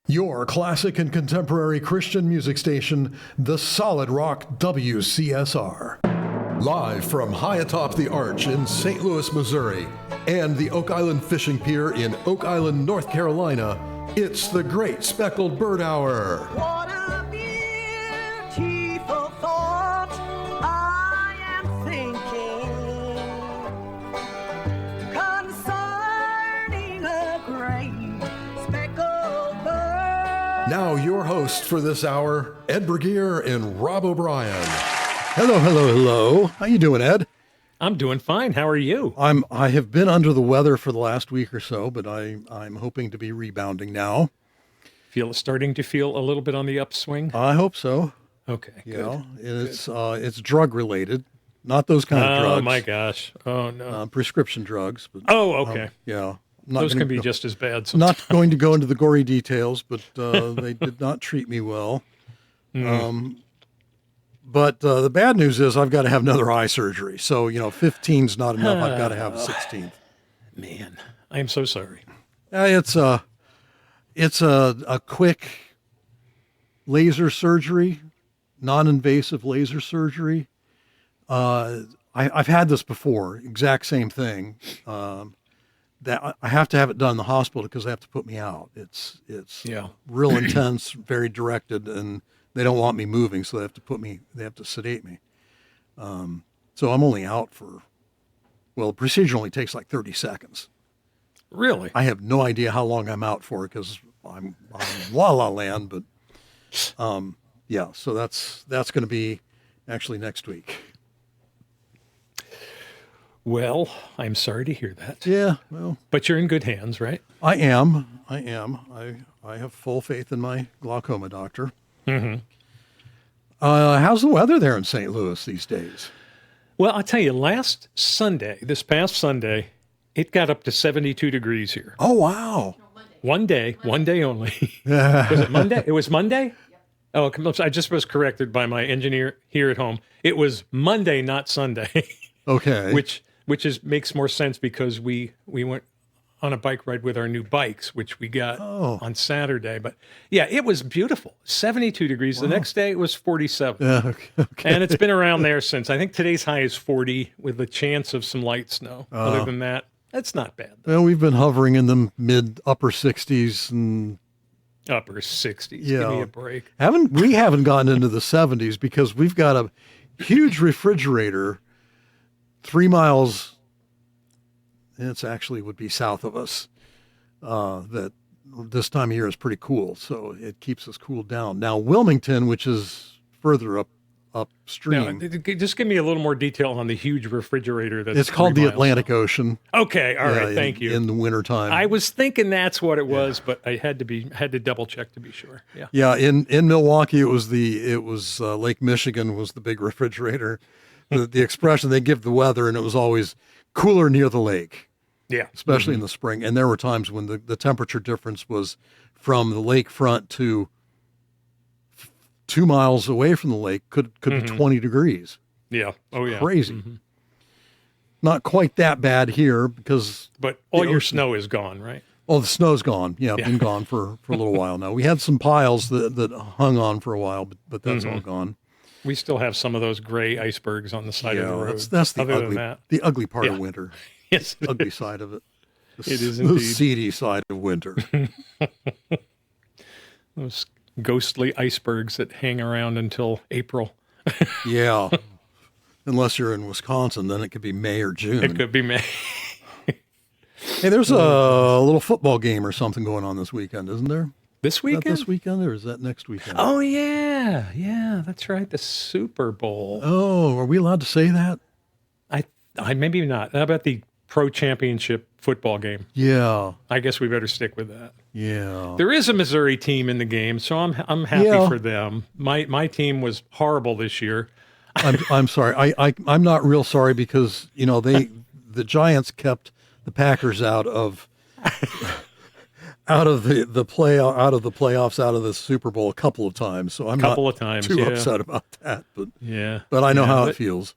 Your classic and contemporary Christian music station, the Solid Rock WCSR. Live from high atop the Arch in St. Louis, Missouri, and the Oak Island Fishing Pier in Oak Island, North Carolina, it's the Great Speckled Bird Hour. What a beautiful thought I am thinking concerning a great speckled bird. Now your hosts for this hour, Ed Bergier and Rob O'Brien. Hello, hello, hello. How you doing, Ed? I'm doing fine. How are you? I have been under the weather for the last week or so, but I'm hoping to be rebounding now. Starting to feel a little bit on the upswing? I hope so. Okay, Yeah, it's drug related, not those kind of drugs. Oh my gosh! Oh no, prescription drugs. But, oh okay. Yeah, Those can be just as bad. Not going to go into the gory details, but they did not treat me well. But the bad news is I've got to have another eye surgery. So, 15's not enough. I've got to have a 16th. Man, I am so sorry. It's a quick laser surgery, non-invasive laser surgery. I've had this before, exact same thing. That I have to have it done in the hospital because they have to put me out. It's real intense, very directed, and they don't want me moving, so they have to sedate me. So I'm only out the procedure only takes like 30 seconds. Really? I have no idea how long I'm out for because I'm la la land, but so that's going to be actually next week. Well, I'm sorry to hear that. Yeah, well. But you're in good hands, right? I am. I have full faith in my glaucoma doctor. Mm-hmm. How's the weather there in St. Louis these days? Well, I'll tell you, this past Sunday, it got up to 72 degrees here. Oh, wow. One day only. Was it Monday? It was Monday? Yep. Oh, I just was corrected by my engineer here at home. It was Monday, not Sunday. Okay. Which makes more sense because we went on a bike ride with our new bikes, which we got on Saturday. But yeah, it was beautiful. 72 degrees. Wow. The next day it was 47. Yeah, okay. And it's been around there since. I think today's high is 40 with a chance of some light snow. Other than that, that's not bad. Well, we've been hovering in the upper 60s and upper 60s. Yeah. Give me a break. We haven't gotten into the 70s because we've got a huge refrigerator 3 miles, and it's actually would be south of us, that this time of year is pretty cool, so it keeps us cooled down. Now, Wilmington, which is further upstream. Now, just give me a little more detail on the huge refrigerator. It's called the Atlantic Ocean. Okay, all right, thank you. In the wintertime. I was thinking that's what it was, but I had to double check to be sure. Yeah. Yeah, in Milwaukee, it was Lake Michigan was the big refrigerator. The expression they give the weather, and it was always cooler near the lake. Yeah. Especially in the spring. And there were times when the temperature difference was from the lakefront to 2 miles away from the lake could be 20 degrees. Yeah. Oh, yeah. Crazy. Mm-hmm. Not quite that bad here because... But all your snow is gone, right? Oh, the snow's gone. Yeah, been gone for a little while now. We had some piles that hung on for a while, but that's all gone. We still have some of those gray icebergs on the side of the road. That's the ugly part of winter. Yes. The ugly side of it. It is indeed. The seedy side of winter. Those ghostly icebergs that hang around until April. Yeah. Unless you're in Wisconsin, then it could be May or June. It could be May. Hey, there's a little football game or something going on this weekend, isn't there? This weekend? Is that this weekend or is that next weekend? Oh, yeah. Yeah, that's right. The Super Bowl. Oh, are we allowed to say that? I maybe not. How about the Pro Championship football game? Yeah. I guess we better stick with that. Yeah. There is a Missouri team in the game, so I'm happy for them. My team was horrible this year. I'm sorry. I'm not real sorry because, the Giants kept the Packers out of the playoffs, out of the Super Bowl a couple of times. So I'm not too upset about that. But I know how it feels.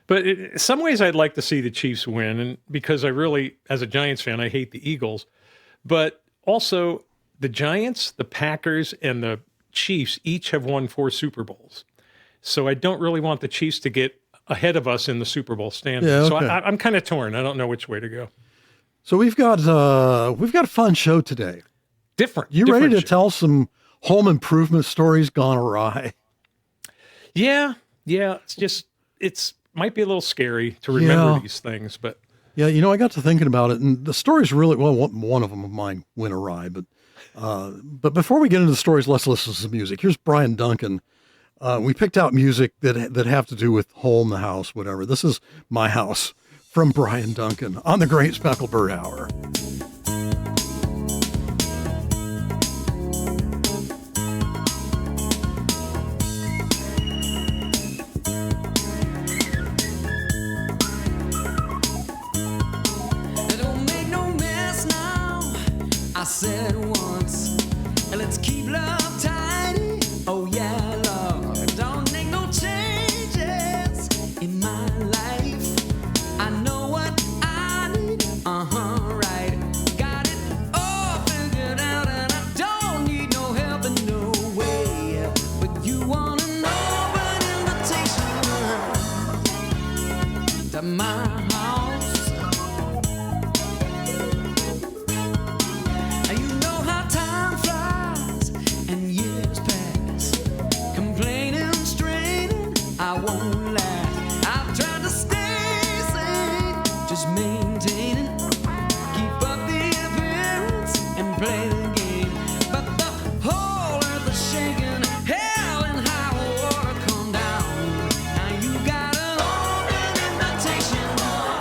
But in some ways, I'd like to see the Chiefs win, and because I really, as a Giants fan, I hate the Eagles. But also, the Giants, the Packers, and the Chiefs each have won 4 Super Bowls. So I don't really want the Chiefs to get ahead of us in the Super Bowl standing. Yeah, So okay. I'm kind of torn. I don't know which way to go. So we've got a fun show today. Different. You different ready to show. tell some home improvement stories gone awry? Yeah. It's might be a little scary to remember Yeah. these things, but Yeah, I got to thinking about it, and the stories really, well, one of them of mine went awry, but before we get into the stories, let's listen to some music. Here's Brian Duncan. We picked out music that have to do with home, the house, whatever. This is My House from Brian Duncan on the Great Speckled Bird Hour. Don't make no mess now. I said once, let's keep love tidy. Oh yeah, love. Don't make no changes in my life. I know what I need. Right. Got it all figured out, and I don't need no help in no way. But you want an open invitation to my house. You know how time flies and years pass. Complaining, straining, I won't last. I've tried to stay sane, just maintaining. Keep up the appearance and play the game. But the whole earth is shaking, hell and high water come down. Now you got an open invitation,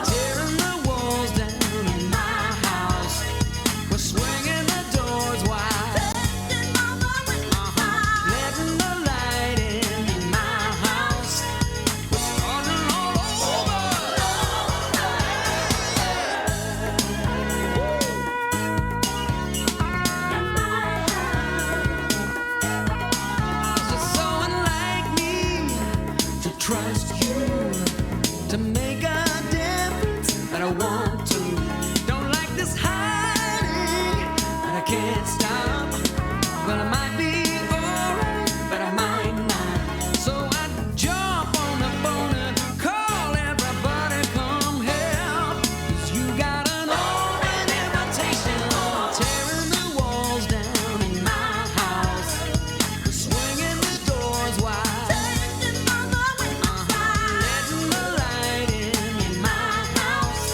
tearing the walls down in my house. We're swinging the doors wide, letting the light in my house. We're starting all over. It's so unlike me to trust you to make a difference, but I want to. Don't like this hiding, but I can't stop. Well, I might be alright, but I might not. So I jump on the phone and call everybody, come help. 'Cause you got an open invitation, tearing the walls down in my house. We're swinging the doors wide, letting the light in my house.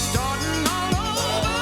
Starting all over.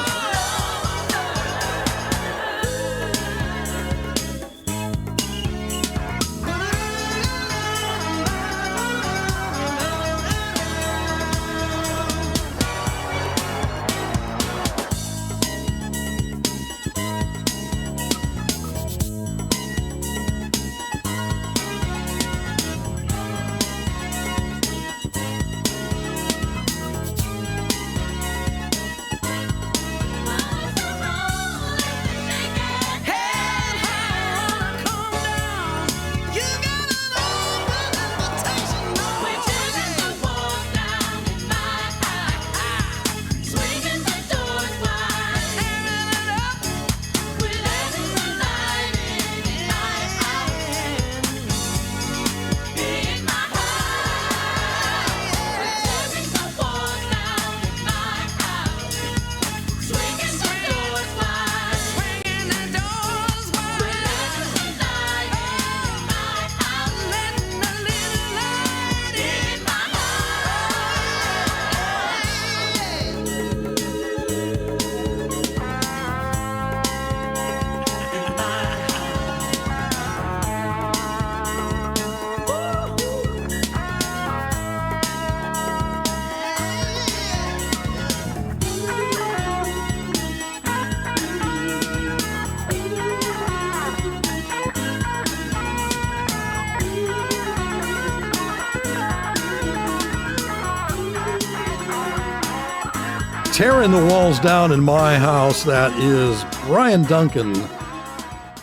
Tearing the Walls Down in My House. That is Brian Duncan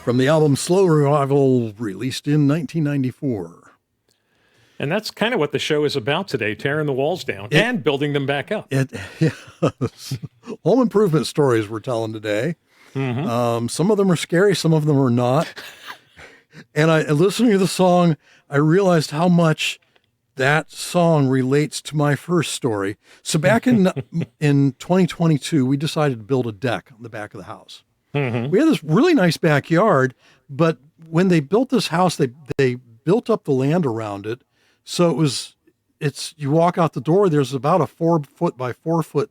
from the album Slow Revival, released in 1994. and that's kind of what the show is about today, tearing the walls down and building them back up. Yes. Home improvement stories we're telling today. Some of them are scary, some of them are not. And listening to the song, I realized how much that song relates to my first story. So back in 2022, we decided to build a deck on the back of the house. We had this really nice backyard, but when they built this house, they built up the land around it. So you walk out the door, there's about a 4 foot by 4 foot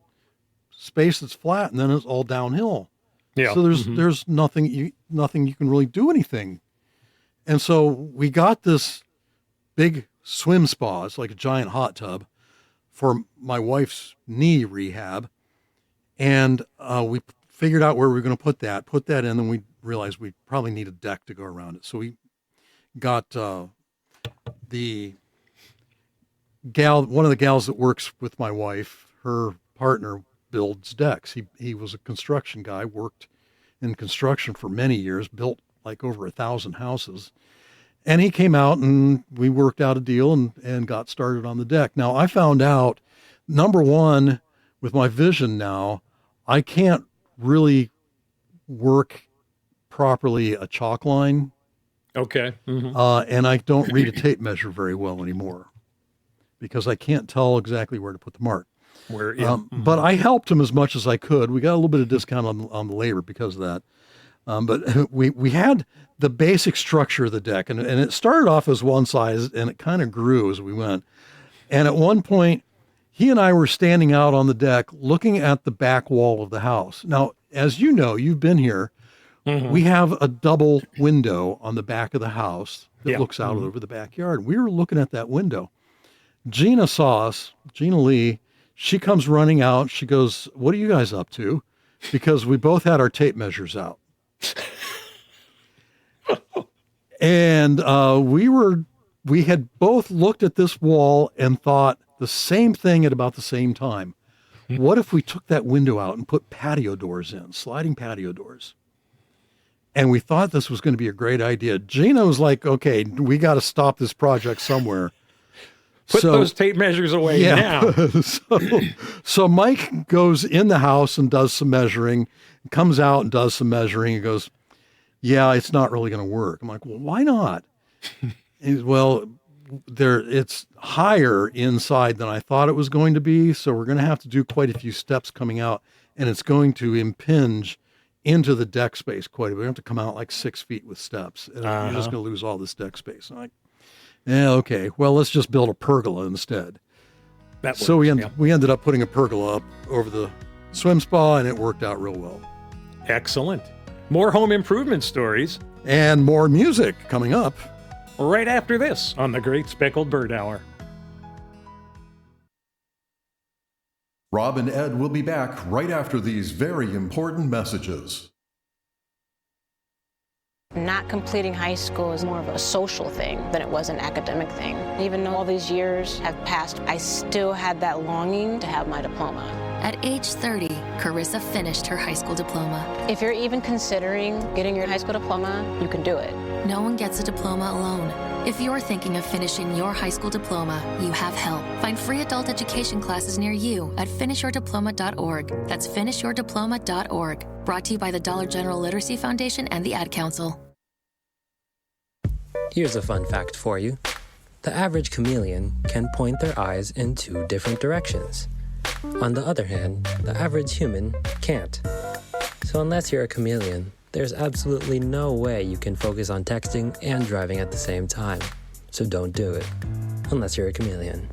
space that's flat, and then it's all downhill. Yeah. So there's nothing you can really do anything. And so we got this big swim spa. It's like a giant hot tub for my wife's knee rehab. And we figured out where we were going to put that in, and we realized we probably need a deck to go around it. So we got the gal, one of the gals that works with my wife, her partner builds decks. He was a construction guy, worked in construction for many years, built like over 1,000 houses. And he came out and we worked out a deal and got started on the deck. Now I found out, number one, with my vision now, I can't really work properly a chalk line. Okay. And I don't read a tape measure very well anymore because I can't tell exactly where to put the mark. But I helped him as much as I could. We got a little bit of discount on the labor because of that. But we had the basic structure of the deck, and it started off as one size, and it kind of grew as we went. And at one point, he and I were standing out on the deck looking at the back wall of the house. Now, as you know, you've been here, we have a double window on the back of the house that looks out over the backyard. We were looking at that window. Gina saw us, Gina Lee. She comes running out. She goes, "What are you guys up to?" Because we both had our tape measures out. And we had both looked at this wall and thought the same thing at about the same time. What if we took that window out and put patio doors in, sliding patio doors? And we thought this was going to be a great idea. Gina was like, "Okay, we got to stop this project somewhere. Put those tape measures away now." So Mike goes in the house and does some measuring, comes out and does some measuring and goes, "Yeah, it's not really going to work." I'm like, "Well, why not?" Well, it's higher inside than I thought it was going to be. So we're going to have to do quite a few steps coming out, and it's going to impinge into the deck space quite a bit. We have to come out like 6 feet with steps. And you're just going to lose all this deck space. I'm like, "Yeah, okay. Well, let's just build a pergola instead." So we ended up putting a pergola up over the swim spa, and it worked out real well. Excellent. More home improvement stories. And more music coming up Right after this on the Great Speckled Bird Hour. Rob and Ed will be back right after these very important messages. Not completing high school is more of a social thing than it was an academic thing. Even though all these years have passed, I still had that longing to have my diploma. At age 30, Carissa finished her high school diploma. If you're even considering getting your high school diploma, you can do it. No one gets a diploma alone. If you're thinking of finishing your high school diploma, you have help. Find free adult education classes near you at finishyourdiploma.org. That's finishyourdiploma.org. Brought to you by the Dollar General Literacy Foundation and the Ad Council. Here's a fun fact for you. The average chameleon can point their eyes in 2 different directions. On the other hand, the average human can't. So unless you're a chameleon, there's absolutely no way you can focus on texting and driving at the same time. So don't do it, unless you're a chameleon.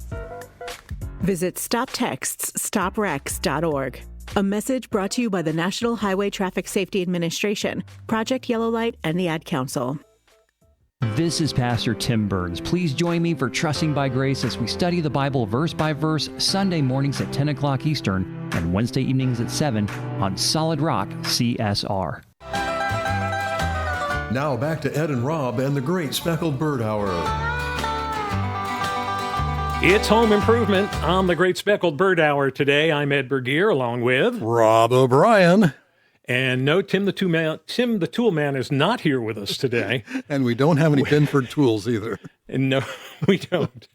Visit StopTextsStopWrecks.org. A message brought to you by the National Highway Traffic Safety Administration, Project Yellow Light, and the Ad Council. This is Pastor Tim Burns. Please join me for Trusting by Grace as we study the Bible verse by verse, Sunday mornings at 10 o'clock Eastern and Wednesday evenings at 7 on Solid Rock CSR. Now back to Ed and Rob and the Great Speckled Bird Hour. It's home improvement on the Great Speckled Bird Hour today. I'm Ed Bergier along with Rob O'Brien. And no, Tim the Tool Man is not here with us today. And we don't have any Binford tools either. And no, we don't.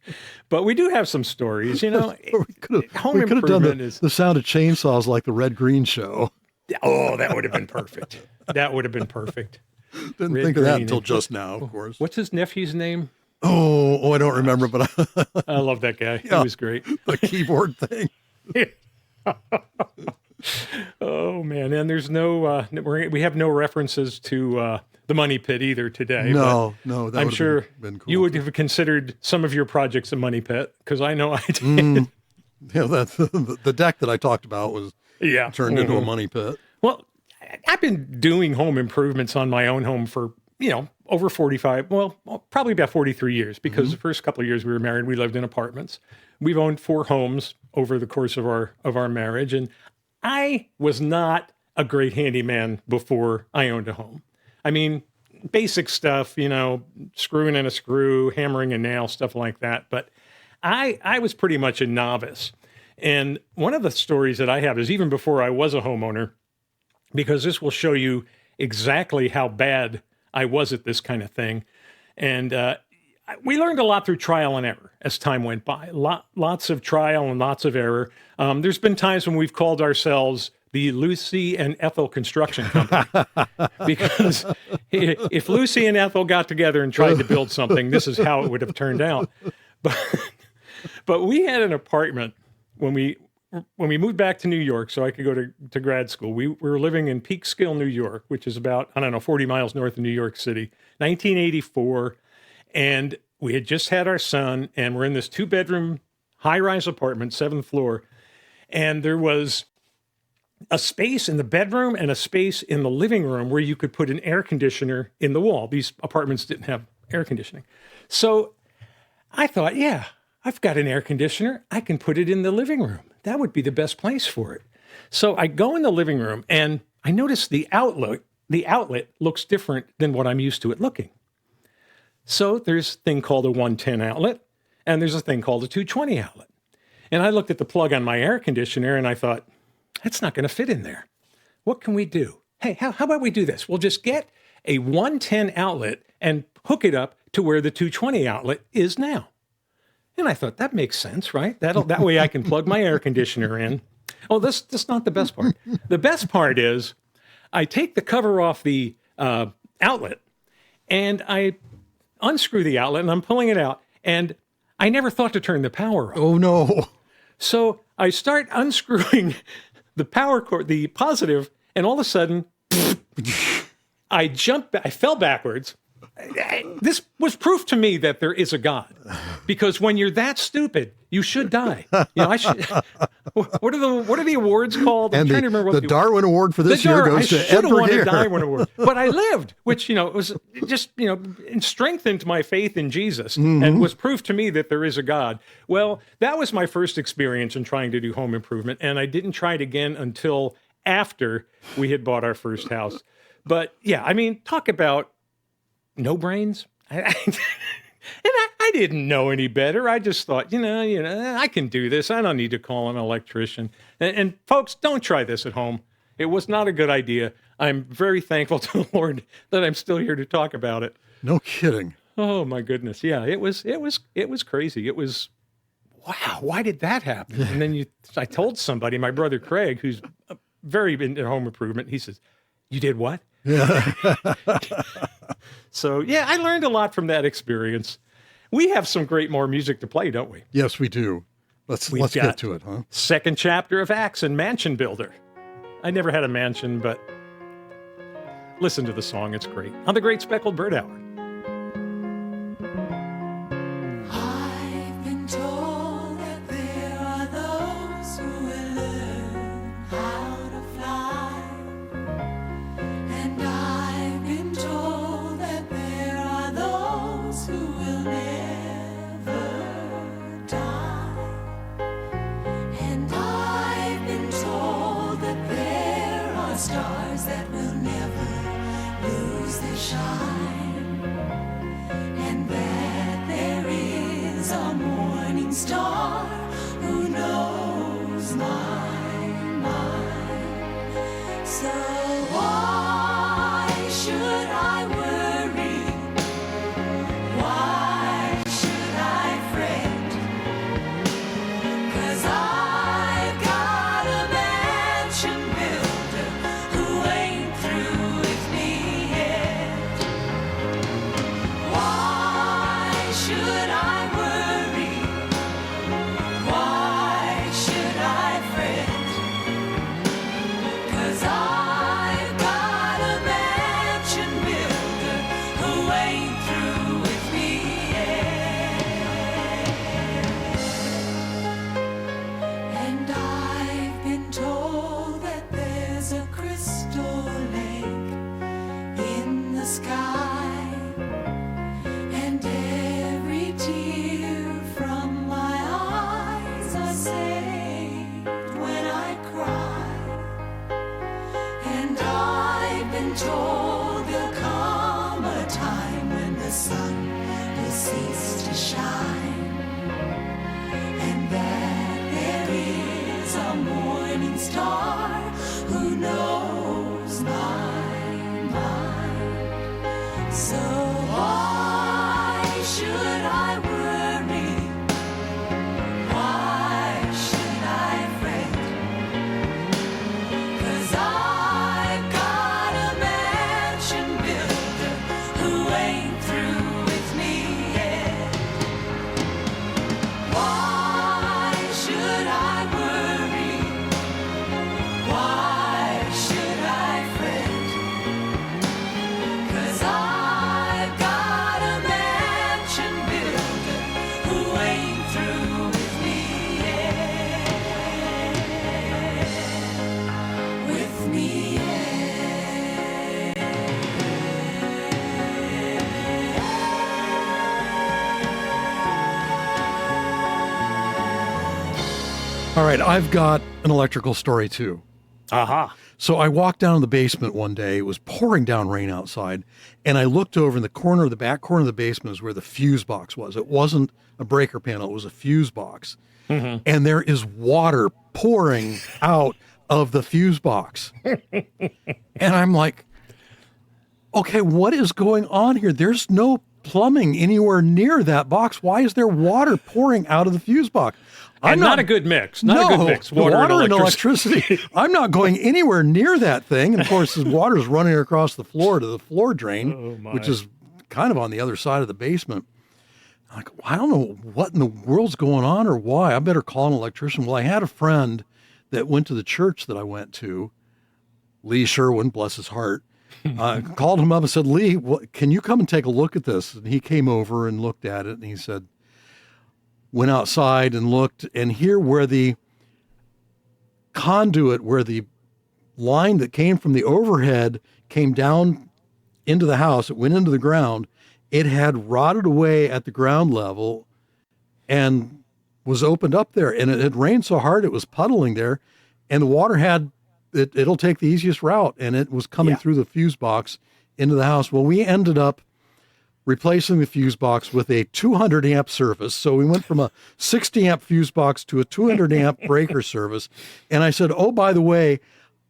But we do have some stories, you know. we could have done the sound of chainsaws like the Red Green Show. Oh, that would have been perfect. That would have been perfect. Didn't Red, think of that green, until and- just now, of course. What's his nephew's name? Oh, I don't remember, but I love that guy. Yeah. He was great. the keyboard thing. Oh man, and there's no we have no references to the Money Pit either today. No, that I'm would have sure been cool. you would have considered some of your projects a Money Pit because I know I did. That's the deck that I talked about was Yeah, turned into a money pit. Well, I've been doing home improvements on my own home for over 45, probably about 43 years because the first couple of years we were married, we lived in apartments. We've owned 4 homes over the course of our marriage, and I was not a great handyman before I owned a home. I mean, basic stuff, screwing in a screw, hammering a nail, stuff like that. But I was pretty much a novice. And one of the stories that I have is even before I was a homeowner, because this will show you exactly how bad I was at this kind of thing. And we learned a lot through trial and error as time went by. Lots of trial and lots of error. There's been times when we've called ourselves the Lucy and Ethel Construction Company. Because if Lucy and Ethel got together and tried to build something, this is how it would have turned out. But we had an apartment when we moved back to New York so I could go to grad school. We were living in Peekskill, New York, which is about, 40 miles north of New York City, 1984. And we had just had our son, and we're in this 2-bedroom high-rise apartment, 7th floor. And there was a space in the bedroom and a space in the living room where you could put an air conditioner in the wall. These apartments didn't have air conditioning. So I thought, yeah, I've got an air conditioner. I can put it in the living room. That would be the best place for it. So I go in the living room and I notice the outlet looks different than what I'm used to it looking. So there's a thing called a 110 outlet and there's a thing called a 220 outlet. And I looked at the plug on my air conditioner and I thought, that's not going to fit in there. What can we do? Hey, how about we do this? We'll just get a 110 outlet and hook it up to where the 220 outlet is now. And I thought, that makes sense, right? That way I can plug my air conditioner in. Oh, that's not the best part. The best part is I take the cover off the outlet and I unscrew the outlet and I'm pulling it out. And I never thought to turn the power on. Oh, no. So I start unscrewing the power cord, the positive, and all of a sudden, I fell backwards. This was proof to me that there is a God, because when you're that stupid, you should die. I should. What are the awards called? I'm trying to remember what the Darwin Award for this year goes to Edward won Gere. the Darwin Award, but I lived, which it was just strengthened my faith in Jesus and was proof to me that there is a God. Well, that was my first experience in trying to do home improvement, and I didn't try it again until after we had bought our first house. But yeah, I mean, talk about no brains. I didn't know any better. I just thought, I can do this. I don't need to call an electrician. And folks, don't try this at home. It was not a good idea. I'm very thankful to the Lord that I'm still here to talk about it. No kidding. Oh my goodness. Yeah, it was crazy. It was, wow, why did that happen? And then I told somebody, my brother Craig, who's very into home improvement, he says, you did what? Yeah. So, yeah, I learned a lot from that experience. We have some great more music to play, don't we? Yes, we do. Let's get to it, huh? Second chapter of Acts and Mansion Builder. I never had a mansion, but listen to the song. It's great. On the Great Speckled Bird Hour. I've been told that there are those who will learn how to fly, and I've been told that there are those who will never die, and I've been told that there are stars that will never lose their shine. should I worry? Why should I fret? 'Cause I've got a mansion builder who ain't through with me yet. And I've been told that there's a crystal lake in the sky, and every tear from my eyes are saved when I cry. And I've been told there'll come a time when the sun will cease to shine, and that there is a morning star who knows my mind. So why should I worry? Why should I fret? 'Cause I've got a mansion builder who ain't through with me yet. Why should I worry? Why should I fret? 'Cause I've got a mansion builder who ain't through with me yet. With me yet. All right, I've got an electrical story too. Aha. So I walked down to the basement one day. It was pouring down rain outside, and I looked over in the corner of the back corner of the basement is where the fuse box was. It wasn't a breaker panel; it was a fuse box, and there is water pouring out of the fuse box. And I'm like, okay, what is going on here? There's no plumbing anywhere near that box. Why is there water pouring out of the fuse box? And not a good mix. Not a good mix. Water and electricity. I'm not going anywhere near that thing. And of course, the water is running across the floor to the floor drain, which is kind of on the other side of the basement. I'm like, I don't know what in the world's going on or why. I better call an electrician. Well, I had a friend that went to the church that I went to, Lee Sherwin, bless his heart. Called him up and said, Lee, can you come and take a look at this? And he came over and looked at it, and he said, went outside and looked, and here where the conduit, where the line that came from the overhead came down into the house, it went into the ground, it had rotted away at the ground level and was opened up there. And it had rained so hard it was puddling there, and the water had, it'll take the easiest route, and it was coming through the fuse box into the house. Well, we ended up replacing the fuse box with a 200 amp service. So we went from a 60 amp fuse box to a 200 amp breaker service. And I said, oh, by the way,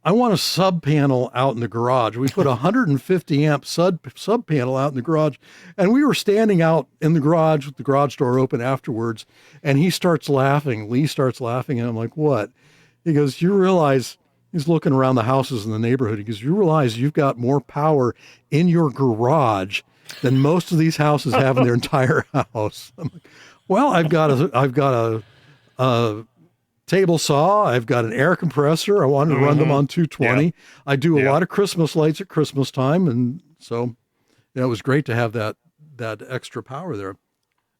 I want a sub panel out in the garage. We put a 150 amp sub panel out in the garage. And we were standing out in the garage with the garage door open afterwards. And he starts laughing. Lee starts laughing. And I'm like, what? He goes, you realize, he's looking around the houses in the neighborhood. He goes, you realize you've got more power in your garage than most of these houses have in their entire house. I'm like, well, I've got a table saw. I've got an air compressor. I wanted to run them on 220. Yeah. I do a lot of Christmas lights at Christmas time. And so it was great to have that extra power there.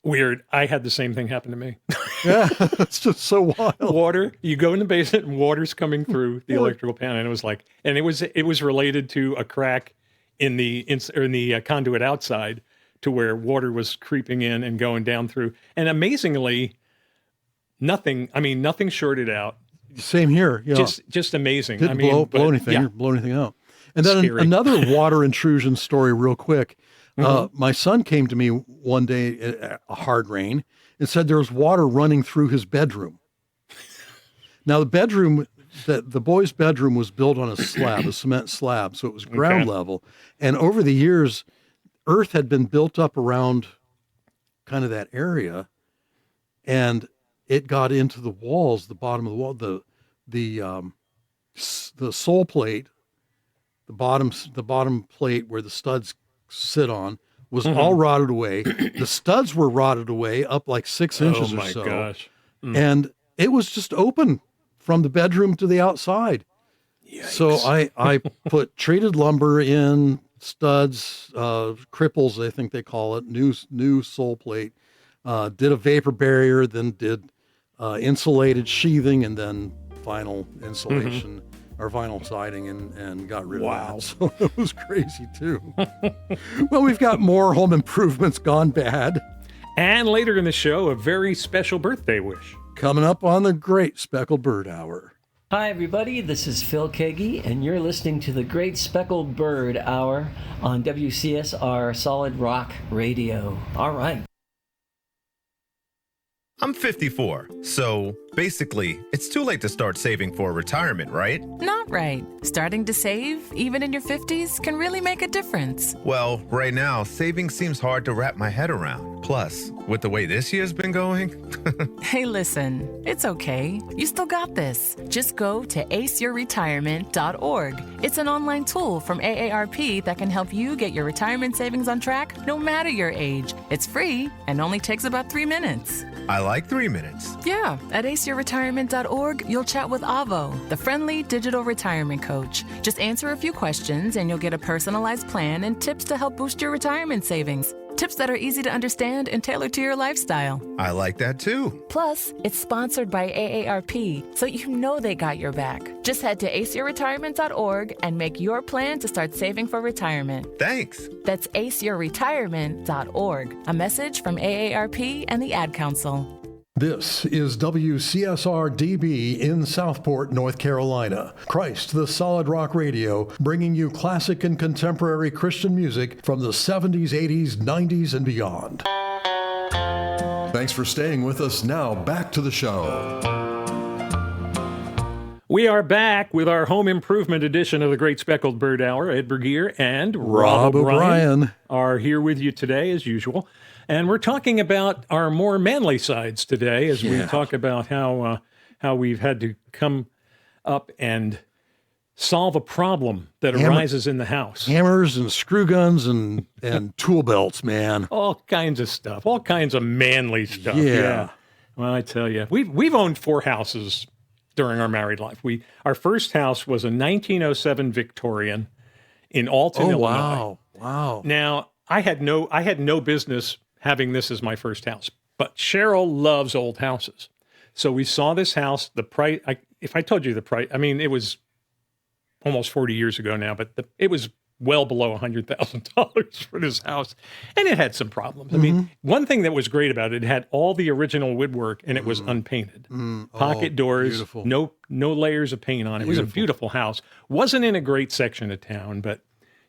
Weird. I had the same thing happen to me. Yeah, it's just so wild. Water, you go in the basement and water's coming through the electrical panel. And it was like, and it was related to a crack in the conduit outside to where water was creeping in and going down through. And amazingly, nothing shorted out. Same here. Yeah. Just amazing. Didn't blow anything. Yeah. Blow anything out. And then another water intrusion story real quick. My son came to me one day, a hard rain, and said there was water running through his bedroom. Now the bedroom, the boy's bedroom was built on a slab, a cement slab, so it was ground level. And over the years, earth had been built up around kind of that area, and it got into the walls, the bottom of the wall, the sole plate, the bottom plate where the studs sit on was all rotted away. The studs were rotted away up like 6 inches Oh or my so. gosh. And it was just open from the bedroom to the outside. Yikes. So I put treated lumber in, studs, cripples, I think they call it, new sole plate, did a vapor barrier, then did insulated sheathing, and then vinyl insulation or vinyl siding, and got rid of that. So it was crazy too. Well, we've got more home improvements gone bad. And later in the show, a very special birthday wish. Coming up on the Great Speckled Bird Hour. Hi, everybody. This is Phil Kagi, and you're listening to the Great Speckled Bird Hour on WCSR Solid Rock Radio. All right. I'm 54, so basically, it's too late to start saving for retirement, right? Not right. Starting to save, even in your 50s, can really make a difference. Well, right now, saving seems hard to wrap my head around. Plus, with the way this year's been going... Hey, listen, it's okay. You still got this. Just go to aceyourretirement.org. It's an online tool from AARP that can help you get your retirement savings on track no matter your age. It's free and only takes about 3 minutes. I like 3 minutes. Yeah, at aceyourretirement.org, you'll chat with Avo, the friendly digital retirement coach. Just answer a few questions and you'll get a personalized plan and tips to help boost your retirement savings. Tips that are easy to understand and tailored to your lifestyle. I like that too. Plus, it's sponsored by AARP, so you know they got your back. Just head to aceyourretirement.org and make your plan to start saving for retirement. Thanks. That's aceyourretirement.org. A message from AARP and the Ad Council. This is WCSR DB in Southport, North Carolina. Christ, the Solid Rock Radio, bringing you classic and contemporary Christian music from the 70s, 80s, 90s, and beyond. Thanks for staying with us. Now, back to the show. We are back with our home improvement edition of the Great Speckled Bird Hour. Ed Bergier and Rob O'Brien are here with you today, as usual. And we're talking about our more manly sides today as we talk about how we've had to come up and solve a problem that arises in the house. Hammers and screw guns and tool belts, man. All kinds of stuff, all kinds of manly stuff. Yeah. Well, I tell you, we've owned 4 houses during our married life. Our first house was a 1907 Victorian in Alton, Illinois. Wow. Now, I had no business having this as my first house, but Cheryl loves old houses. So we saw this house, the price, if I told you the price, I mean, it was almost 40 years ago now, but it was well below $100,000 for this house. And it had some problems. I mean, one thing that was great about it, it had all the original woodwork and it was unpainted. Pocket doors, beautiful. no layers of paint on it. It was a beautiful house. Wasn't in a great section of town, but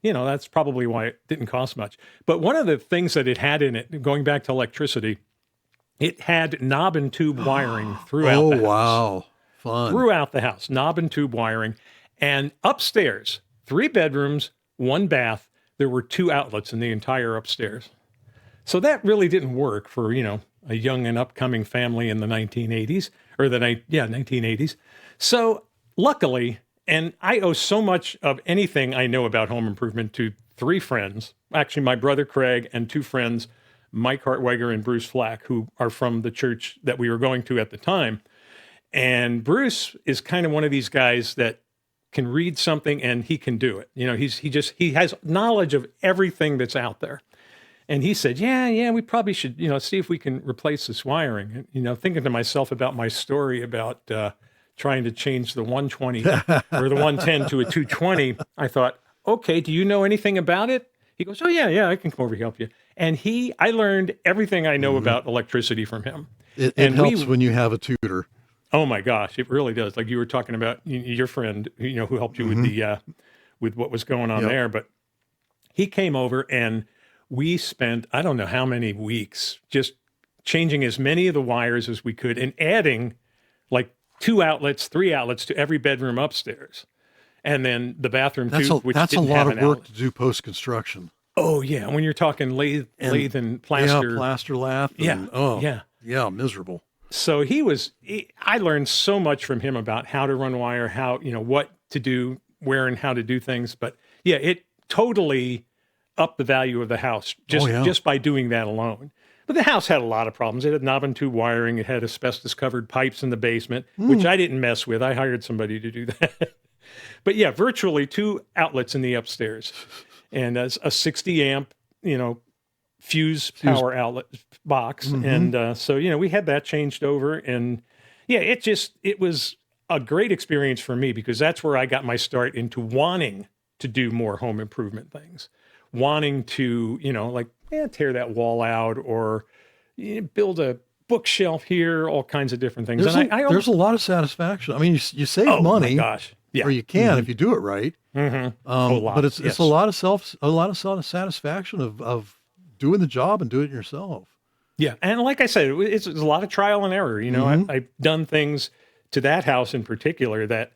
that's probably why it didn't cost much. But one of the things that it had in it, going back to electricity, it had knob and tube wiring throughout the house. Oh, wow. Fun. Throughout the house, knob and tube wiring. And upstairs, 3 bedrooms, 1 bath, there were 2 outlets in the entire upstairs. So that really didn't work for, a young and upcoming family in the 1980s, or 1980s. So luckily, and I owe so much of anything I know about home improvement to 3 friends, actually my brother Craig and 2 friends, Mike Hartweiger and Bruce Flack, who are from the church that we were going to at the time. And Bruce is kind of one of these guys that can read something and he can do it. He has knowledge of everything that's out there. And he said, yeah, we probably should, see if we can replace this wiring. And, thinking to myself about my story about trying to change the 120 or the 110 to a 220, I thought, okay, do you know anything about it? He goes, oh, yeah, I can come over and help you. And I learned everything I know about electricity from him. It helps when you have a tutor. Oh my gosh, it really does. Like you were talking about your friend, who helped you with the with what was going on there. But he came over and we spent, I don't know how many weeks just changing as many of the wires as we could and adding like 2 outlets, 3 outlets to every bedroom upstairs. And then the bathroom too, which that's a didn't lot have of an work outlet. to do post-construction. Oh yeah, when you're talking lathe and plaster. Yeah, plaster lath. Yeah, miserable. So I learned so much from him about how to run wire, how, what to do, where and how to do things. But yeah, it totally up the value of the house Oh, yeah. just by doing that alone. But the house had a lot of problems. It had knob and tube wiring. It had asbestos covered pipes in the basement, which I didn't mess with. I hired somebody to do that. But yeah, virtually 2 outlets in the upstairs and a 60 amp, fuse power outlet box. And so, we had that changed over. And yeah, it was a great experience for me because that's where I got my start into wanting to do more home improvement things, wanting to, tear that wall out or build a bookshelf here, all kinds of different things. There's a lot of satisfaction. I mean, you save money. My gosh. Yeah. Or you can if you do it right. Lot, but it's a lot of satisfaction of doing the job and doing it yourself. Yeah. And like I said, it's a lot of trial and error. I've done things to that house in particular that,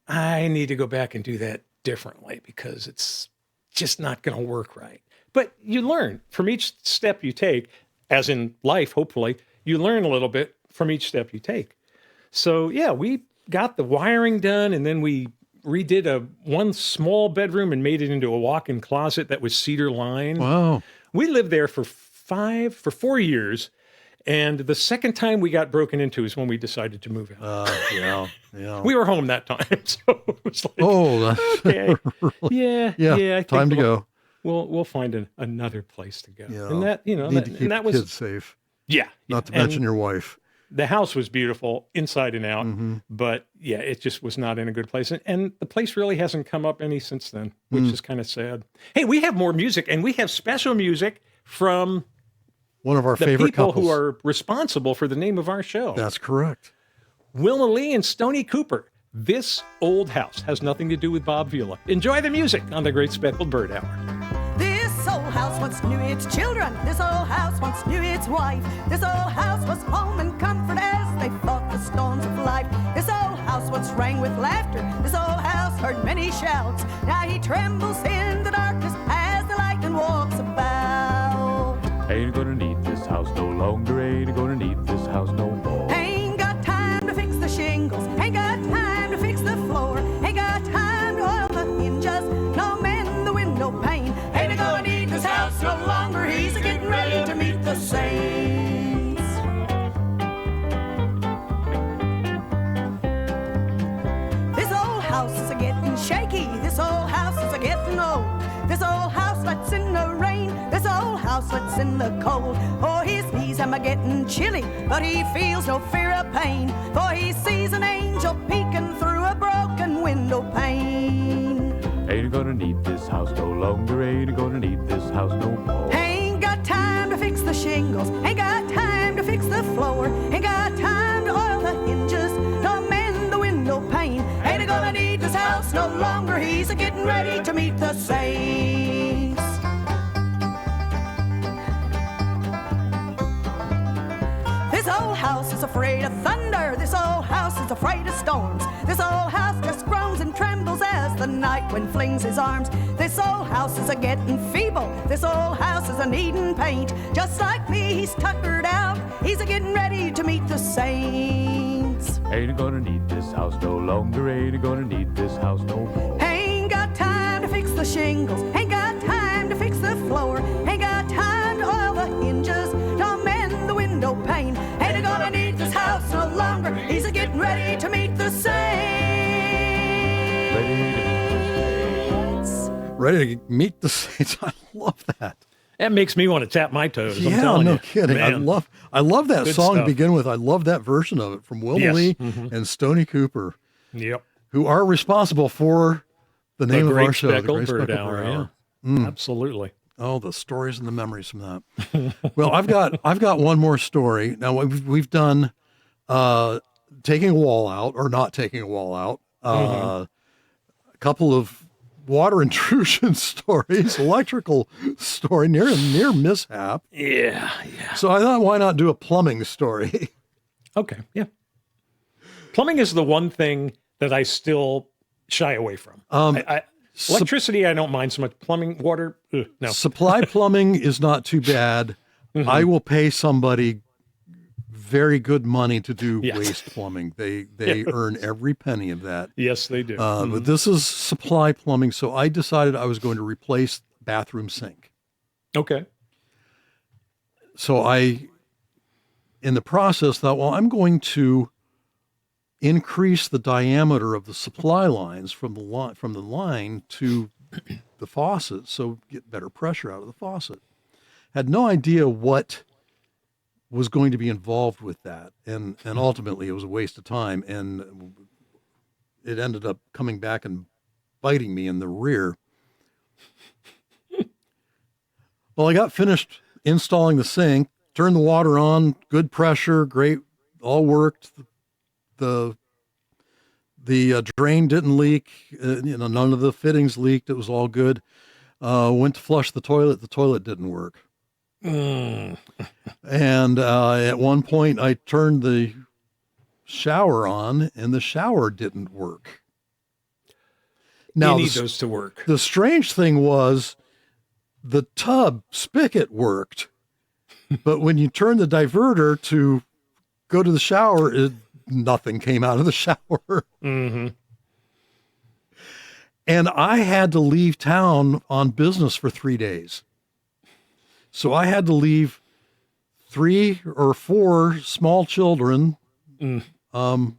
I need to go back and do that differently because it's just not going to work right. But you learn from each step you take, as in life, hopefully, you learn a little bit from each step you take. So yeah, we got the wiring done and then we redid one small bedroom and made it into a walk-in closet that was cedar lined. Wow. We lived there for 4 years. And the second time we got broken into is when we decided to move out. Yeah. We were home that time. So it was like, okay. Really, yeah. I think time to go. We'll find another place to go. Yeah. And that, Need to keep that was kids safe. Yeah. Not to mention your wife. The house was beautiful inside and out, but yeah, it just was not in a good place. And the place really hasn't come up any since then, which is kind of sad. Hey, we have more music and we have special music from one of our the favorite people couples who are responsible for the name of our show. That's correct. Wilma Lee and Stony Cooper. This old house has nothing to do with Bob Vila. Enjoy the music on the Great Speckled Bird Hour. This old house once knew its children. This old house once knew its wife. This old house was home and comfort as they fought the storms of life. This old house once rang with laughter. This old house heard many shouts. Now he trembles in the darkness as the lightning walks about. Ain't gonna need this house no longer. Ain't gonna need this house no more. Ain't got time to fix the shingles. Ain't got time to fix the floor. Ain't got time to oil the hinges. No mend the window pane. Ain't gonna need this house no longer. He's getting ready to meet the saints. This old house is a getting shaky. This old house is a getting old. This old house lets in the rain. This old house lets in the cold. Oh, his knees am a getting chilly, but he feels no fear of pain. For he sees an angel peeking through a broken window pane. Ain't gonna need this house no longer. Ain't gonna need this house no more. Ain't got time to fix the shingles. Ain't got time to fix the floor. Ain't got time to oil the hinges. No mend the window pane. Ain't gonna need this house no longer. He's a getting ready to meet the saints. This old house is afraid of thunder. This old house is afraid of storms. This old house just groans and trembles as the night wind flings his arms. This old house is a getting feeble. This old house is a needing paint. Just like me, he's tuckered out. He's a getting ready to meet the saints. Ain't gonna need this house no longer. Ain't gonna need this house no more. Ain't got time to fix the shingles. Ain't got time to fix the floor. Ain't got time to oil the hinges. No mend the window pane. Ain't gonna need this house no longer. He's a getting ready to meet the saints. Ready to meet the saints. I love that. That makes me want to tap my toes. I'm Yeah, telling no you. kidding. Man. I love that Good song to stuff. begin with. I love that version of it from Wilma Yes. Lee Mhm. and Stony Cooper, Yep. who are responsible for the name of Great our show, the Speckled Great Bird Speckled Hour, Bird yeah. Hour. Mm. Absolutely. Oh, the stories and the memories from that. Well, I've got one more story. Now we've done taking a wall out or not taking a wall out. A couple of water intrusion stories, electrical story, near mishap. Yeah. So I thought, why not do a plumbing story? Okay. Yeah. Plumbing is the one thing that I still shy away from. Electricity, I don't mind so much. Plumbing, water, no. Supply plumbing is not too bad. I will pay somebody very good money to do waste plumbing. They earn every penny of that. Yes, they do. But this is supply plumbing. So I decided I was going to replace bathroom sink. Okay. So I, in the process, thought, well, I'm going to increase the diameter of the supply lines from the line to the faucet, so get better pressure out of the faucet. Had no idea what was going to be involved with that, and ultimately it was a waste of time, and it ended up coming back and biting me in the rear. Well, I got finished installing the sink, turned the water on, good pressure, great, all worked. The drain didn't leak, none of the fittings leaked. It was all good. Went to flush the toilet didn't work. And at one point I turned the shower on and the shower didn't work. Now, you need those to work. The strange thing was the tub spigot worked, but when you turn the diverter to go to the shower, nothing came out of the shower. Mm-hmm. And I had to leave town on business for 3 days. So I had to leave 3 or 4 small children. I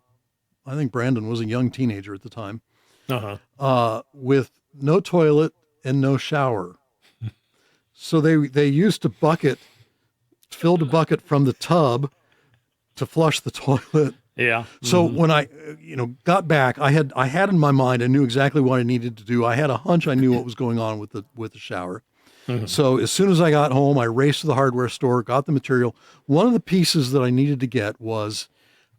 think Brandon was a young teenager at the time. With no toilet and no shower. So they used filled a bucket from the tub to flush the toilet. Yeah. So when I, got back, I had in my mind, I knew exactly what I needed to do. I had a hunch. I knew what was going on with the shower. Mm-hmm. So as soon as I got home, I raced to the hardware store, got the material. One of the pieces that I needed to get was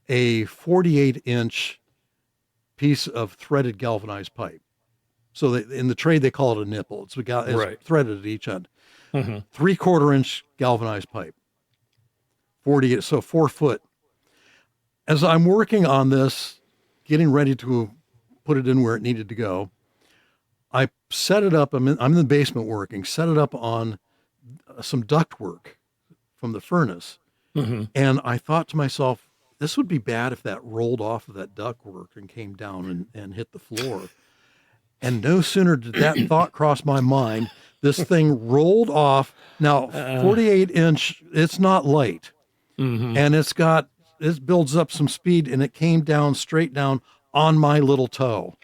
a 48-inch piece of threaded galvanized pipe. So in the trade, they call it a nipple. It's threaded at each end. Mm-hmm. 3/4-inch galvanized pipe. 48, so 4 foot. As I'm working on this, getting ready to put it in where it needed to go, I set it up. I'm in the basement working, set it up on some duct work from the furnace. Mm-hmm. And I thought to myself, this would be bad if that rolled off of that duct work and came down and hit the floor. And no sooner did that thought cross my mind, this thing rolled off. Now, 48-inch, it's not light. Mm-hmm. And it builds up some speed, and it came down straight down on my little toe.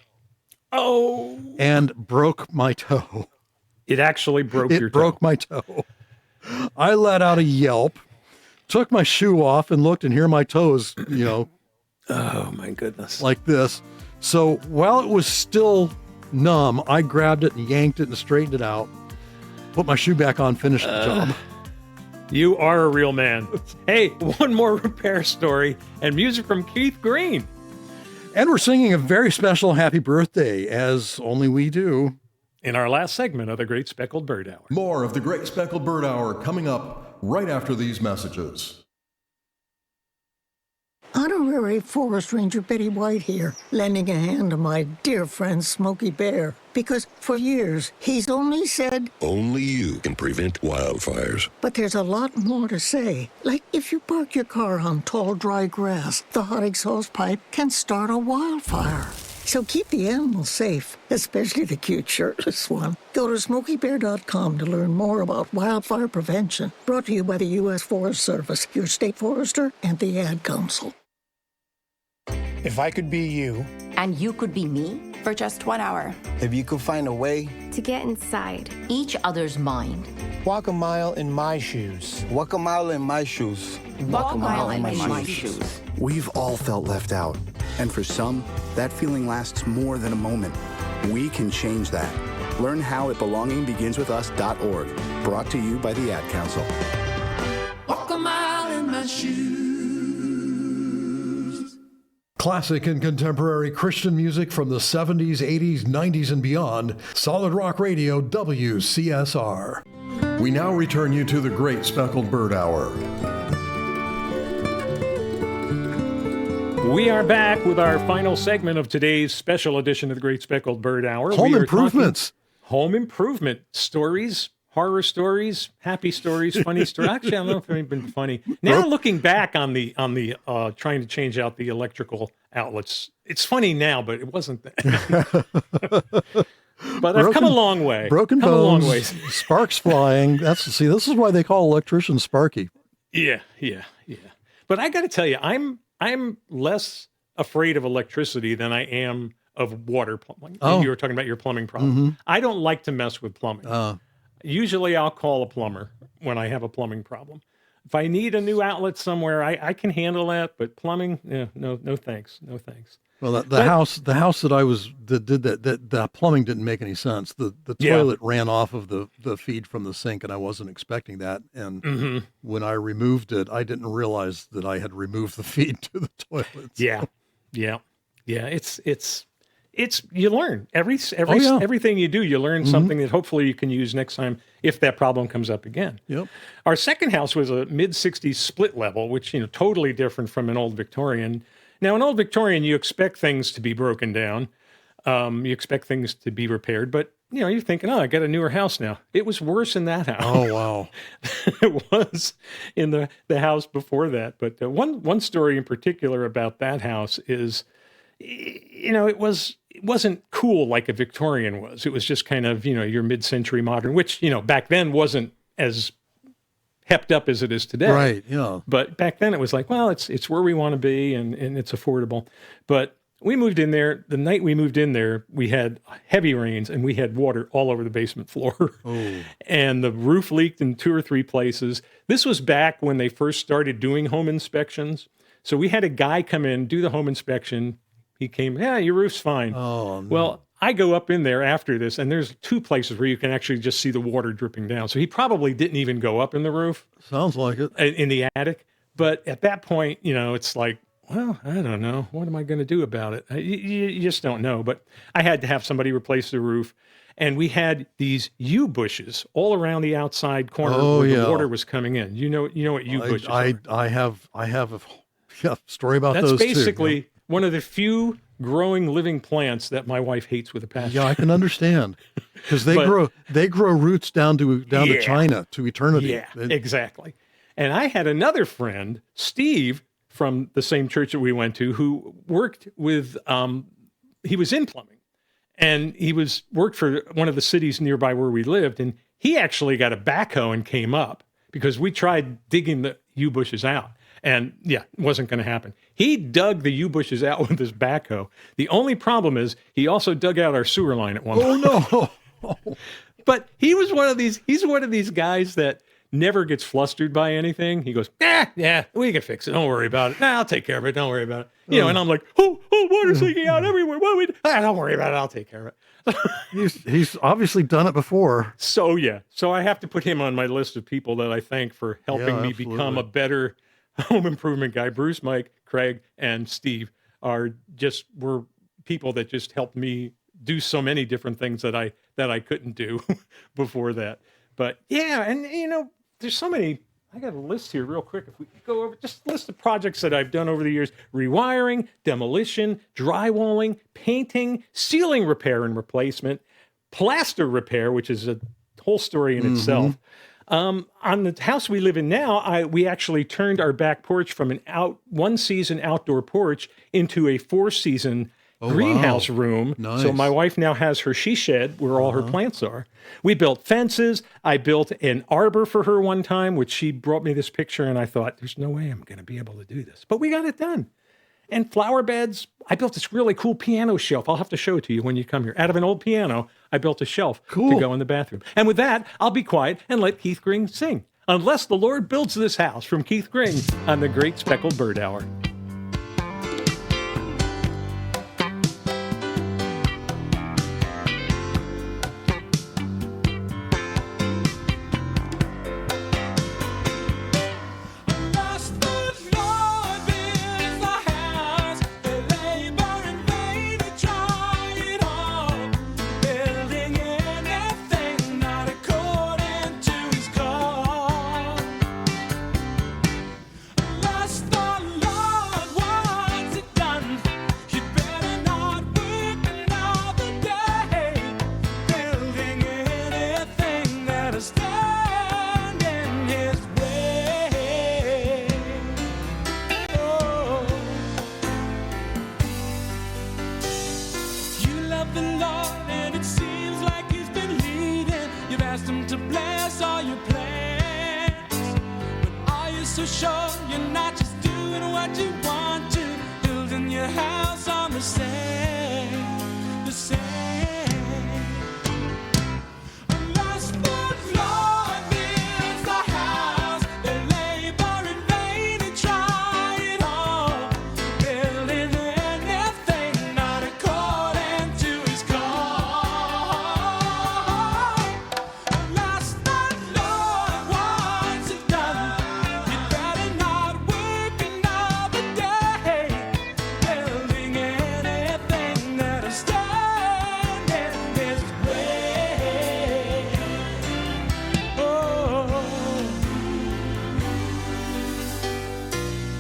Oh. And broke my toe. It actually broke your toe. It broke my toe. I let out a yelp, took my shoe off, and looked, and here my toe is, oh my goodness. Like this. So while it was still numb, I grabbed it and yanked it and straightened it out, put my shoe back on, finished the job. You are a real man. Hey, one more repair story and music from Keith Green. And we're singing a very special happy birthday, as only we do, in our last segment of the Great Speckled Bird Hour. More of the Great Speckled Bird Hour coming up right after these messages. Honorary Forest Ranger Betty White here, lending a hand to my dear friend Smokey Bear. Because for years, he's only said, only you can prevent wildfires. But there's a lot more to say. Like if you park your car on tall, dry grass, the hot exhaust pipe can start a wildfire. So keep the animals safe, especially the cute shirtless one. Go to SmokeyBear.com to learn more about wildfire prevention. Brought to you by the U.S. Forest Service, your state forester, and the Ad Council. If I could be you. And you could be me? For just 1 hour. If you could find a way. To get inside each other's mind. Walk a mile in my shoes. Walk a mile in my shoes. Walk a mile in my shoes. We've all felt left out. And for some, that feeling lasts more than a moment. We can change that. Learn how at belongingbeginswithus.org. Brought to you by the Ad Council. Walk a mile in my shoes. Classic and contemporary Christian music from the 70s, 80s, 90s, and beyond. Solid Rock Radio, WCSR. We now return you to the Great Speckled Bird Hour. We are back with our final segment of today's special edition of the Great Speckled Bird Hour. Home improvements. Home improvement stories, horror stories, happy stories, funny stories. Actually, I don't know if they've been funny. Now looking back on the trying to change out the electrical outlets, it's funny now, but it wasn't. But I've come a long way. Broken come bones, a long way. sparks flying. This is why they call electricians Sparky. Yeah. But I got to tell you, I'm less afraid of electricity than I am of water plumbing. Oh. You were talking about your plumbing problem. Mm-hmm. I don't like to mess with plumbing. Usually I'll call a plumber when I have a plumbing problem. If I need a new outlet somewhere, I can handle that. But plumbing, no thanks. No thanks. Well, the house that did that plumbing didn't make any sense. The toilet ran off of the feed from the sink, and I wasn't expecting that. And when I removed it, I didn't realize that I had removed the feed to the toilet. Yeah. It's you learn everything you do. You learn something that hopefully you can use next time if that problem comes up again. Yep. Our second house was a mid-60s split level, which totally different from an old Victorian. Now, an old Victorian, you expect things to be broken down. You expect things to be repaired, but you're thinking, I got a newer house now. It was worse in that house. Oh, wow. It was in the house before that. But one story in particular about that house is, it wasn't cool like a Victorian was. It was just kind of, your mid-century modern, which, back then wasn't as hepped up as it is today. Right, yeah. But back then it was like, well, it's where we want to be and it's affordable. But we moved in there. The night we moved in there, we had heavy rains and we had water all over the basement floor. Oh. And the roof leaked in 2 or 3 places. This was back when they first started doing home inspections. So we had a guy come in, do the home inspection. He came, your roof's fine. Oh, no. Well, I go up in there after this, and there's 2 places where you can actually just see the water dripping down. So he probably didn't even go up in the roof. Sounds like it. In the attic. But at that point, it's like, well, I don't know. What am I going to do about it? You just don't know. But I had to have somebody replace the roof. And we had these yew bushes all around the outside corner where the water was coming in. You know what yew bushes are. I have a story about That's those too. That's basically one of the few growing living plants that my wife hates with a passion. Yeah, I can understand because they grow roots down to China, to eternity. Yeah, exactly. And I had another friend, Steve, from the same church that we went to, who worked with. He was in plumbing, and he worked for one of the cities nearby where we lived, and he actually got a backhoe and came up because we tried digging the yew bushes out. And it wasn't going to happen. He dug the yew bushes out with his backhoe. The only problem is he also dug out our sewer line at one point. Oh, no. But he's one of these guys that never gets flustered by anything. He goes, yeah, we can fix it. Don't worry about it. I'll take care of it. Don't worry about it. And I'm like, water's leaking out everywhere. What do we do? Don't worry about it. I'll take care of it. He's obviously done it before. So I have to put him on my list of people that I thank for helping me become a better home improvement guy. Bruce, Mike, Craig, and Steve were people that just helped me do so many different things that I couldn't do before that. But and there's so many. I got a list here real quick. If we could go over just a list of projects that I've done over the years: rewiring, demolition, drywalling, painting, ceiling repair and replacement, plaster repair, which is a whole story in itself. On the house we live in now, we actually turned our back porch from an one-season outdoor porch into a 4-season greenhouse room. Nice. So my wife now has her she shed where all her plants are. We built fences. I built an arbor for her one time, which she brought me this picture, and I thought, there's no way I'm going to be able to do this. But we got it done. And flower beds. I built this really cool piano shelf. I'll have to show it to you when you come here. Out of an old piano, I built a shelf to go in the bathroom. And with that, I'll be quiet and let Keith Green sing. Unless the Lord builds this house, from Keith Green on the Great Speckled Bird Hour. Bless the Lord. so sure you're not just doing what you want to, building your house on the sand, the sand. Lost but Lord builds the house, they labor in vain and try it all, building anything not according to his call. Lost but Lord wants it done, you better not work another day, building anything that'll stand in his way. Oh,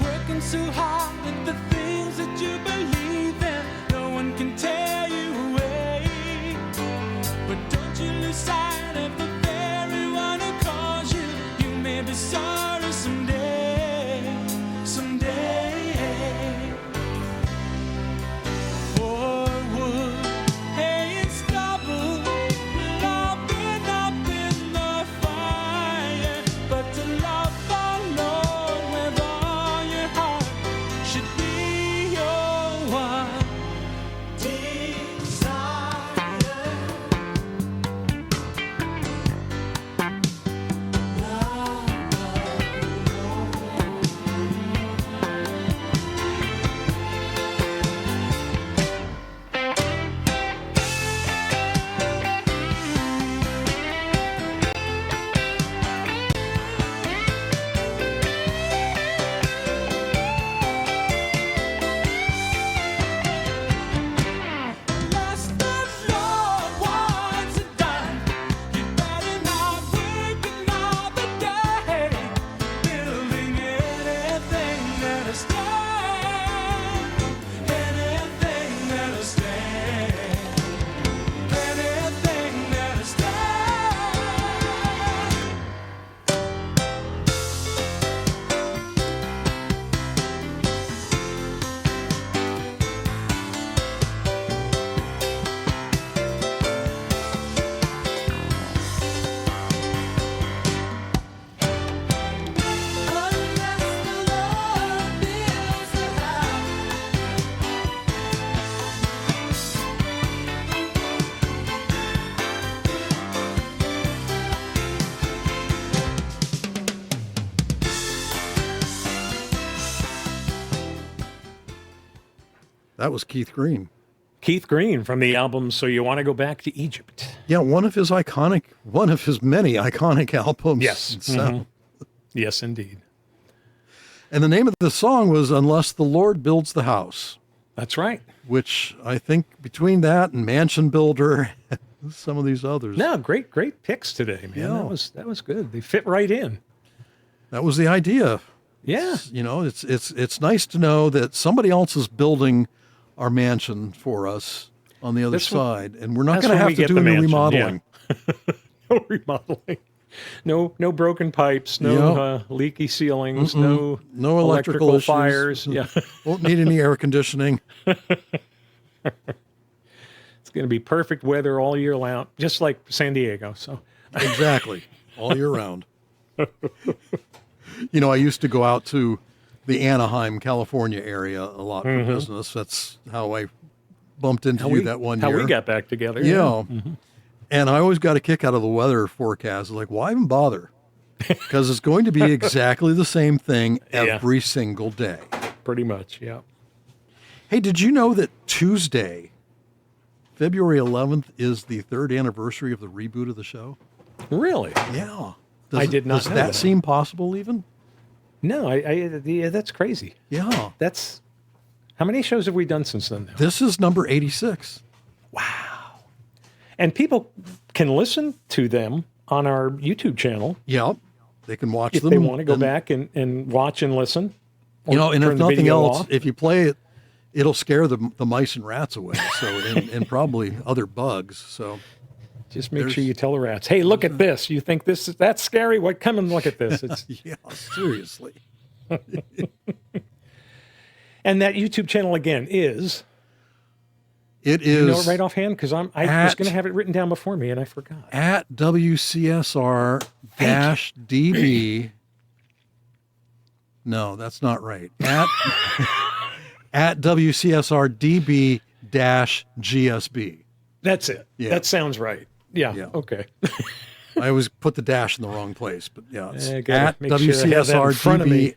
working so hard at the things that you believe in, no one can tear you away. But don't you lose sight of the very one who calls you. You may be sorry someday, someday. For wood, hay, and stubble will all burn up in the fire, but to love the Lord with all your heart should be your one desire. Unless the Lord wants it done, you better not work another day, building anything that'll stand, anything that'll stand, anything that'll stand. That was Keith Green. Keith Green from the album So You Want to Go Back to Egypt. Yeah, one of his many iconic albums. Yes. So- Mhm. Yes, indeed. And the name of the song was Unless the Lord Builds the House. That's right. Which I think between that and Mansion Builder, and some of these others. No, great picks today, man. Yeah. That was good. They fit right in. That was the idea. Yeah. It's nice to know that somebody else is building our mansion for us on the other That's when- side, and we're not that's going to when we have to get do the any mansion, remodeling. yeah. No remodeling. No broken pipes. No leaky ceilings. Mm-mm. No electrical issues. fires. Yeah. Won't need any air conditioning. It's going to be perfect weather all year round, just like San Diego. So Exactly. All year round. I used to go out to the Anaheim, California area a lot for Mhm. business. That's how I bumped into you that one year. How we got back together. Yeah. Mhm. And I always got a kick out of the weather forecast. Like, why even bother? Because it's going to be exactly the same thing every single day. Pretty much, yeah. Hey, did you know that Tuesday, February 11th, is the 3rd anniversary of the reboot of the show? Really? Yeah. I did not Does know that that. seem possible even? No, yeah, that's crazy. Yeah. How many shows have we done since then now? This is number 86. And people can listen to them on our YouTube channel. Yep. They can watch if them. they want to go and- back and watch and listen. And Or if turn the nothing video else, off. if you play it, it'll scare the mice and rats away. So, and probably other bugs. So Just make sure you tell the rats, hey, look at this. You think that's scary? What? Come and look at this. It's yeah, seriously. And that YouTube channel again is. It Do you know is it right offhand? Because I was at- going to have it written down before me and I forgot. at WCSR-DB No, that's not right. At WCSR-DB-GSB. That's it. Yeah. That sounds right. Yeah. Okay. I always put the dash in the wrong place, but yeah, it's I gotta at make sure I have that in front of me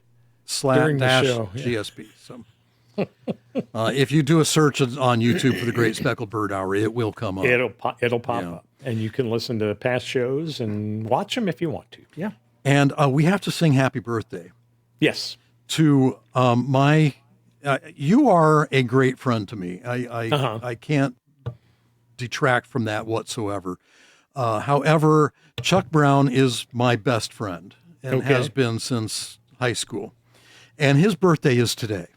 during the show, yeah. WCSR-GSB. So, if you do a search on YouTube for the Great Speckled Bird Hour, it will come up. It'll pop up, and you can listen to past shows and watch them if you want to. Yeah. And we have to sing "Happy Birthday." Yes. To you are a great friend to me. I can't detract from that whatsoever. However, Chuck Brown is my best friend and has been since high school, and his birthday is today.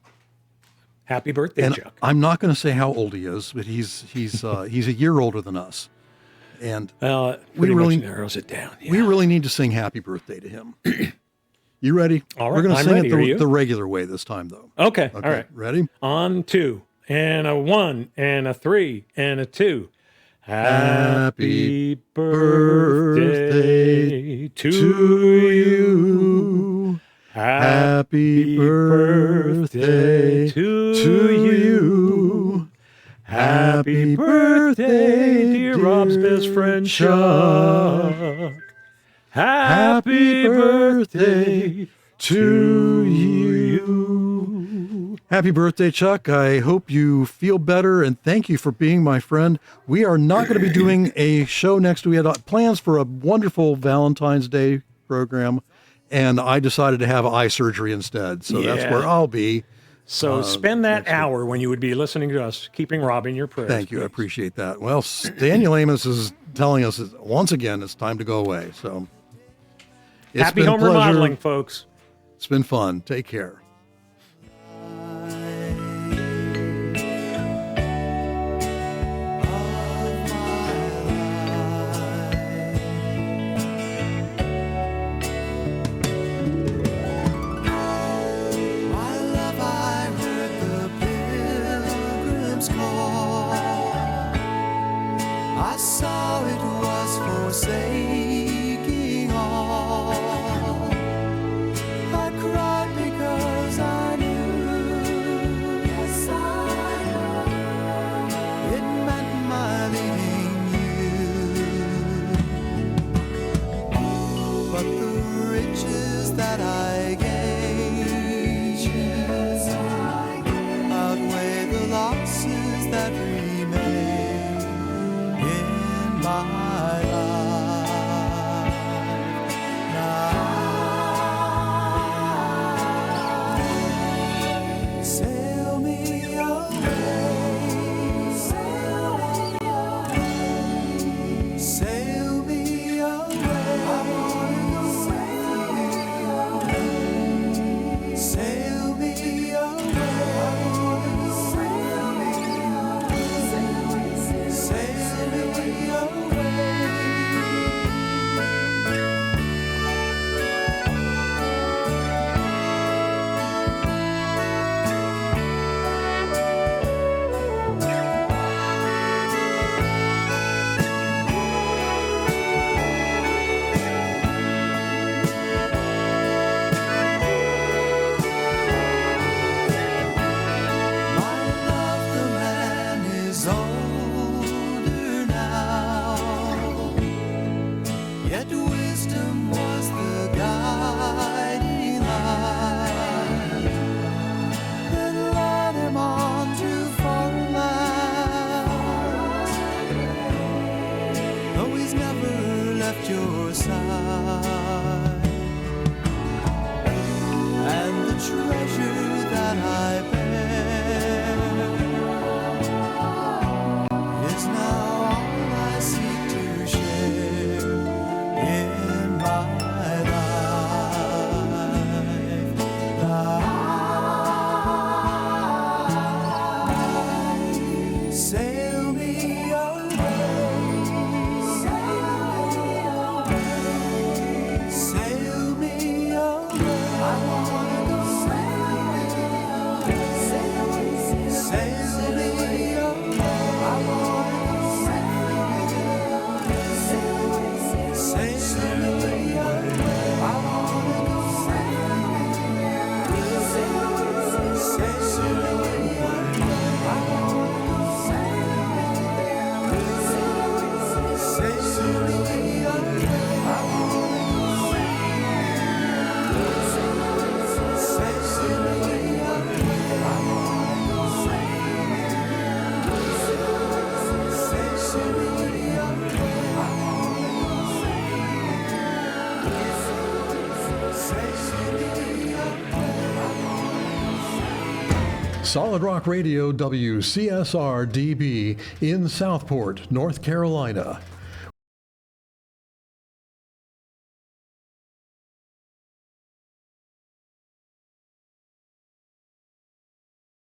Happy birthday, Chuck! I'm not going to say how old he is, but he's a year older than us, and we really narrows it down. Yeah. We really need to sing "Happy Birthday" to him. You ready? All right, we're going to sing ready. it the regular way this time, though. Okay. All right. Ready? On 2 and a 1 and a 3 and a 2. Happy birthday to you. Happy birthday to you. Happy birthday, dear Rob's best friend, Chuck. Happy birthday to you. Happy birthday, Chuck. I hope you feel better, and thank you for being my friend. We are not going to be doing a show next week. We had plans for a wonderful Valentine's Day program, and I decided to have eye surgery instead. So that's where I'll be. So spend that hour when you would be listening to us, keeping Rob in your prayers. Thank you. I appreciate that. Well, Daniel Amos is telling us once again it's time to go away. So happy home remodeling, folks. It's been fun. Take care. I saw it was forsaking all. I cried because Solid Rock Radio WCSR DB in Southport, North Carolina.